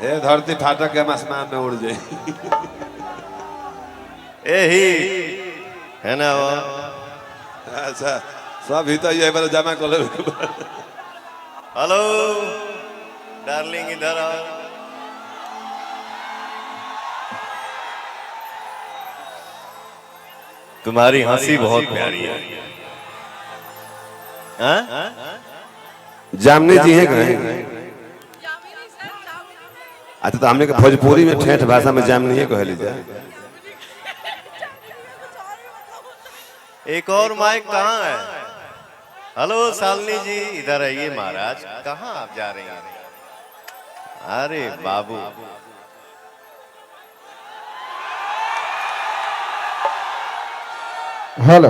ये धरती फाटक के आसमान में उड़ जाए। यही है ना वो। अच्छा सब ही तो ये बार जमा कर लो। हेलो डार्लिंग इधर आओ। तुम्हारी हंसी बहुत प्यारी है। जामनी जी है कहीं? अच्छा तो हमने भोजपुरी में ठेठ भाषा में जामनी है कह लीजिए। एक और माइक कहाँ है? हेलो शालिनी जी इधर आइए। महाराज कहाँ आप जा रही हैं? अरे बाबू हेलो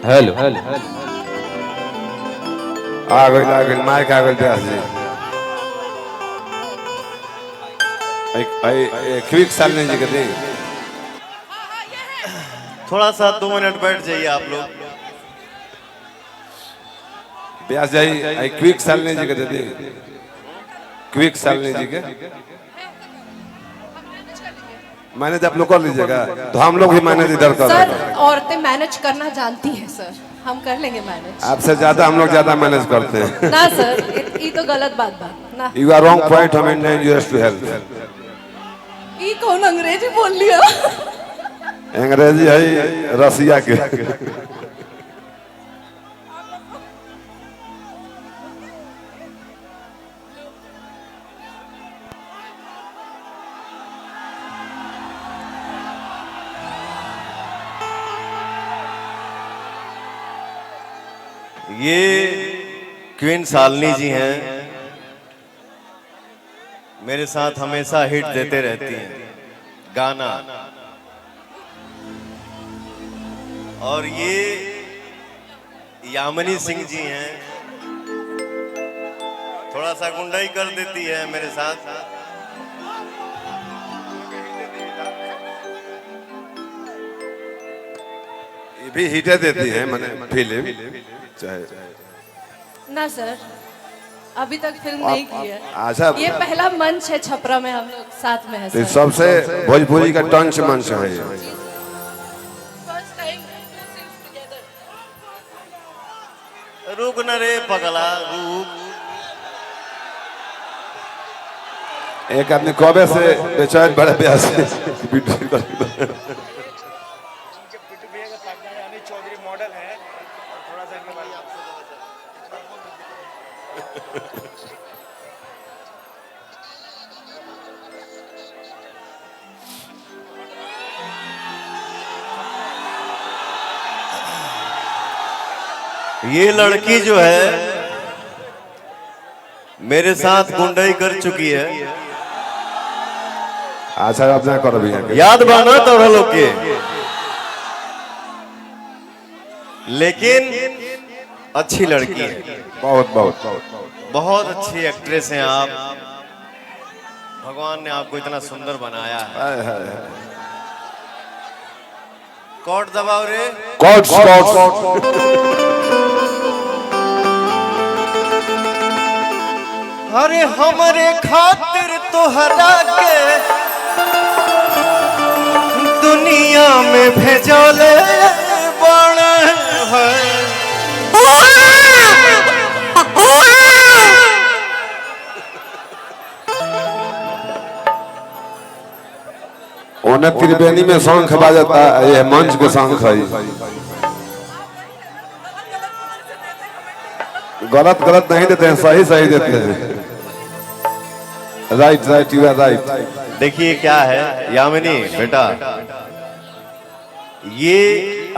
हेलो आ गई माइक आ गई व्यास जी। क्विक सालनी जी कहते थोड़ा सा 2 मिनट बैठ जाइए आप लोग। व्यास जी क्विक सालनी जी कहते क्विक सालनी जी के मैनेज आप लोग कर लीजिएगा तो हम लोग भी मैनेज इधर कर सर औरतें मैनेज करना जानती हैं सर, हम कर लेंगे मैनेज। आपसे ज्यादा हम लोग ज्यादा मैनेज करते हैं ना सर ये तो गलत बात ना। यू आर रॉन्ग पॉइंट हम इंडियन टू हेल्प। ये कौन अंग्रेजी बोल लिया? अंग्रेजी है रसिया के। ये क्वीन शालिनी जी हैं, मेरे साथ हमेशा हिट देते रहती हैं गाना। और ये यामिनी सिंह जी हैं, थोड़ा सा गुंडाई कर देती है मेरे साथ। ये भी हिटे देती है मैंने फिल्म चाहे ना सर अभी तक फिल्म नहीं की है। अच्छा ये पहला मंच है छपरा में हम लोग साथ में है तो सर। सबसे भोजपुरी का टंच मंच है ये। रुक न रे पगला रुक। एक आदमी कबे से बेचैन बड़े प्यास ये लड़की जो है मेरे साथ गुंडाई कर चुकी है। अच्छा अब ना करो भी याद बाना तोड़ा लोग के, लेकिन अच्छी लड़की है, बहुत बहुत बहुत बहुत अच्छी एक्ट्रेस हैं आप। भगवान ने आपको इतना सुंदर बनाया है। कॉर्ड दबाओ रे। कॉर्ड अरे हमरे खातिर तो हरा के दुनिया में भेजले बन है। उन्हें त्रिवेणी में शंख बाजता ये मंच के शंख है। गलत गलत नहीं देते हैं, सही सही देते हैं। Right right you are right. देखिए क्या है यामिनी बेटा, ये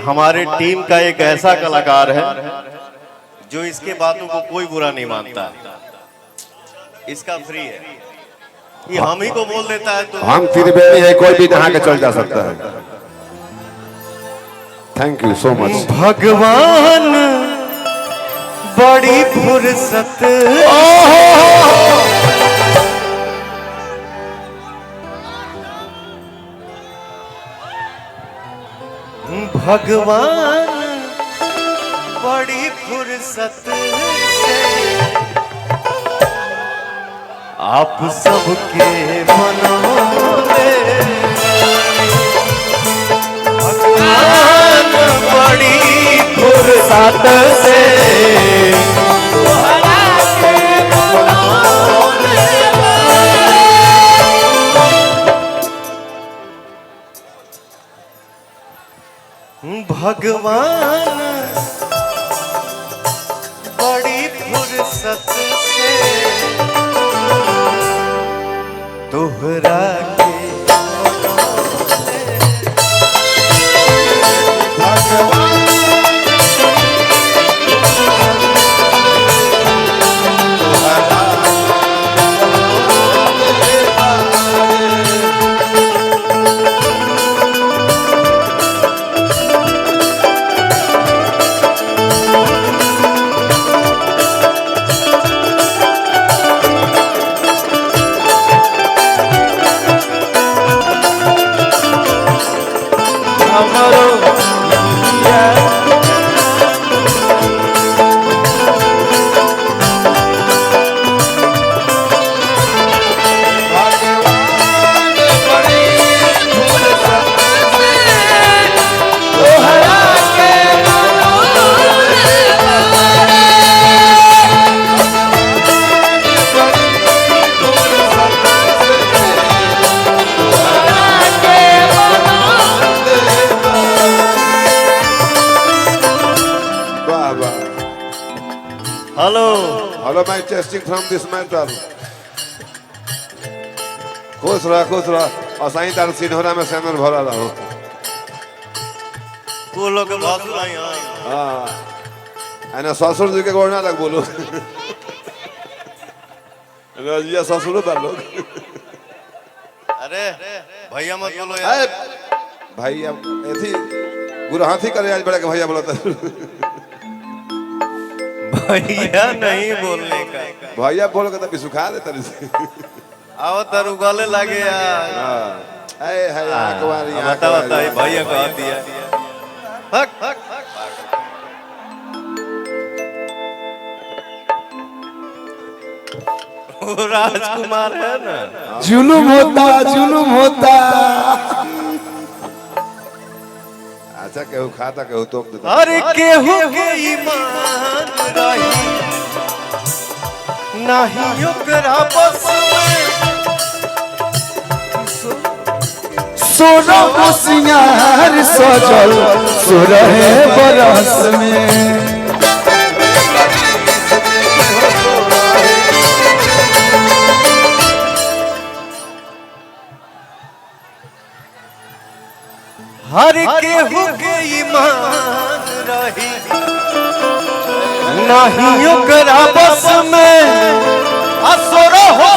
हमारे टीम का एक ऐसा कलाकार है जो इसके बातों को कोई बुरा नहीं मानता, इसका फ्री है। ये हम ही को बोल देता है तो हम त्रिवेणी है, कोई भी नहा के चल जा सकता है। Thank you so much. भगवान बड़ी फुर्सत भगवान बड़ी फुर्सत से आप सबके मनोरे भगवान बड़ी फुर्सत से भगवान बड़ी फुर्सत से तोहरा के Hello, my testing from this matter. खुश रह और साईं तार सिन्होरा में सेमर भरा रहो। वो लोग के भाषण आई हाँ, ऐना ससुर जी के गोड़ना लग बोलो। रजिया ससुर पर लोग। अरे भैया मत बोलो यार। भैया ऐसी गुरु हाथी करे आज बड़ा के भैया बोलता। भैया नहीं बोलने का, भैया बोल के तब सुखा दे तरी से। आओ तर उगले लगे यार। है आंकवारी बता भैया कहा दिया। हक हक वो राजकुमार है ना। जुलुम होता। अच्छा केहू खाता केहू तोप देता। अरे केहू के ईमान रही नहीं ओकरा बस में सोना सिंगार सजल सुरहे बरस में हर केहू के ईमान रही नहीं ओकरा बस में असुर हो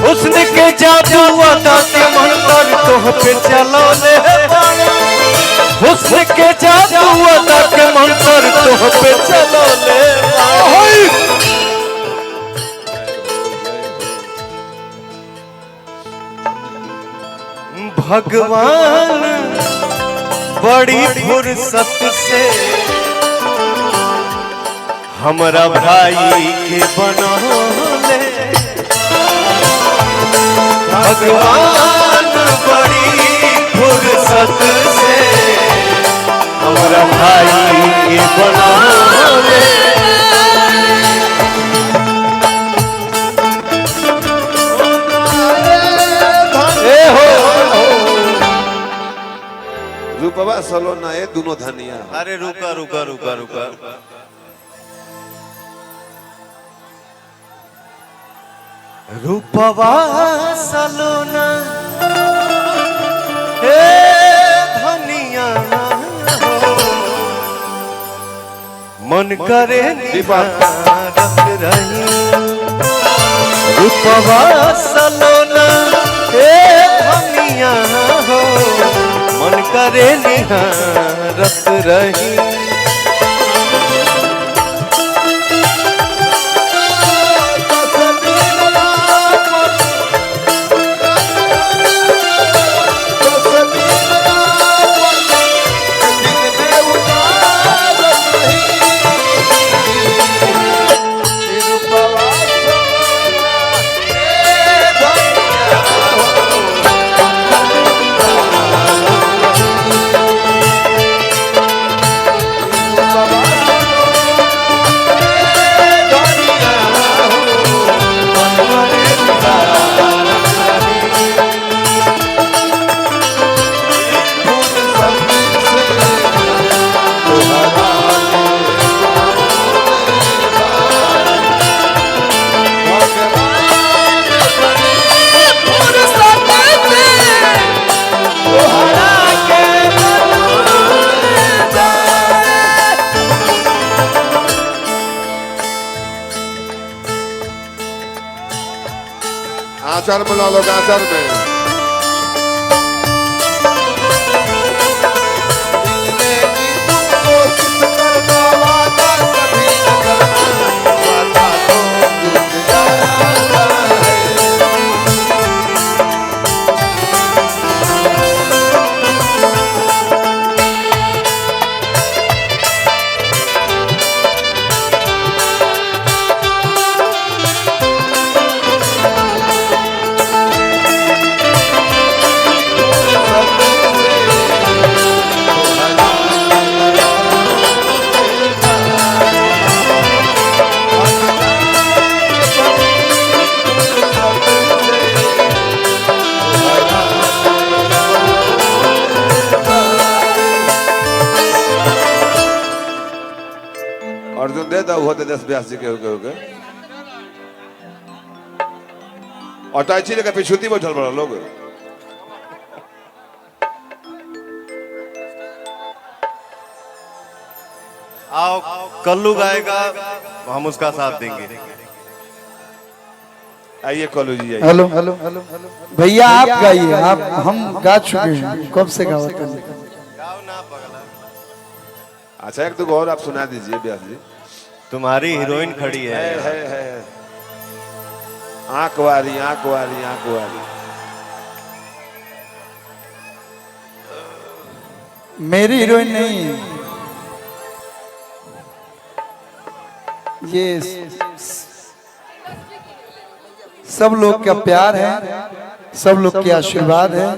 हुस्न के जादू अदा के मंतर तोह पे चलो ले हुस्न के जादू अदा के मंतर तोह पे चलो ले भगवान बड़ी फुर्सत से हमरा भाई के बनौले भगवान बड़ी फुर्सत से हमरा भाई के बनौले रूपवा सलो ना ये दोनों धनिया। अरे रुका रुका रुका रुका रूपवा सलोना हे धनिया हो, मन करे निहारत रही। रूपवा सलोना हे धनिया हो, मन करे निहारत रही। आचार बना लो आचार में अर्जुन दे दो होते 10-82 के हो गए अटैची लेकर पिछुती बैठल बड़ा लोग। आओ कल्लू गाएगा हम उसका साथ देंगे। आइए कल्लू जी आइए। हेलो हेलो हेलो भैया आप गाइए, आप हम गा चुके हैं, कब से गावत हैं। गाओ ना पगला। अच्छा एक दो और आप सुना दीजिए व्यास जी। तुम्हारी हीरोइन खड़ी है। है आंख वाली आंख वाली आंख वाली। मेरी हीरोइन नहीं है ये, सब लोग का प्यार है, सब लोग के आशीर्वाद है।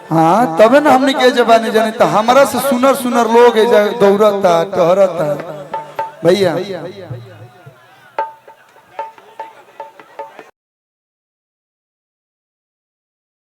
हाँ तबे ना हमने के जबानी जाने तो हमारा से सुनर सुनर लोग है दौड़ता टहरता भैया।